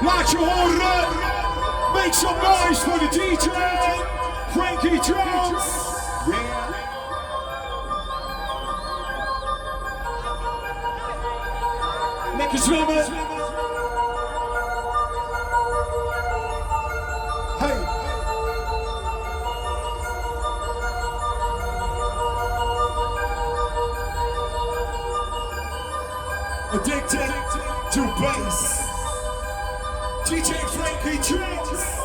Laat je horen. Make some noise for the DJ. Frankie Jones. Yeah. Lekker zwemmen. Hey. Addicted to bass. DJ Frankie Jones.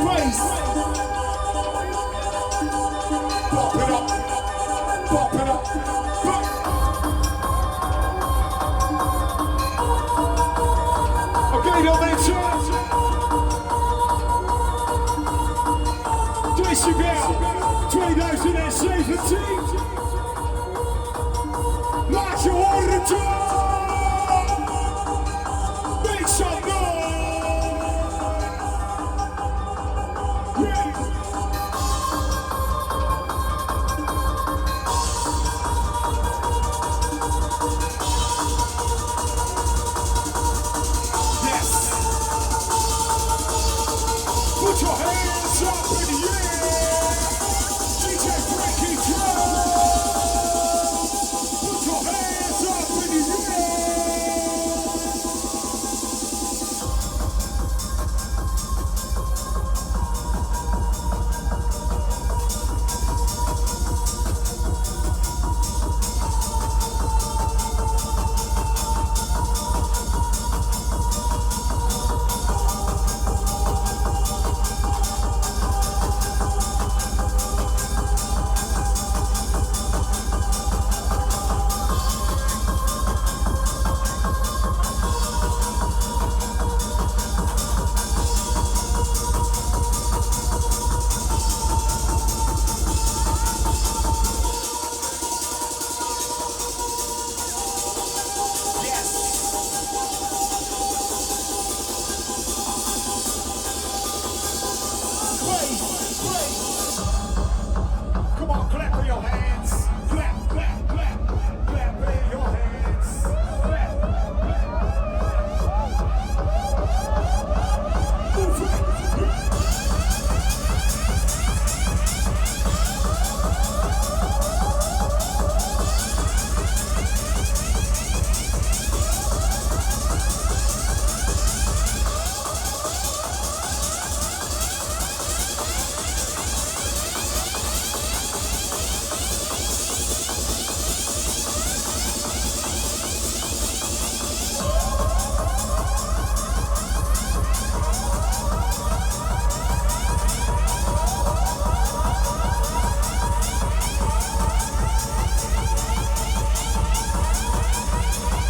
Bass. Pop it up. Pop it up. Oké dan mensen. Decibel 2017. Laat je horen, Jones.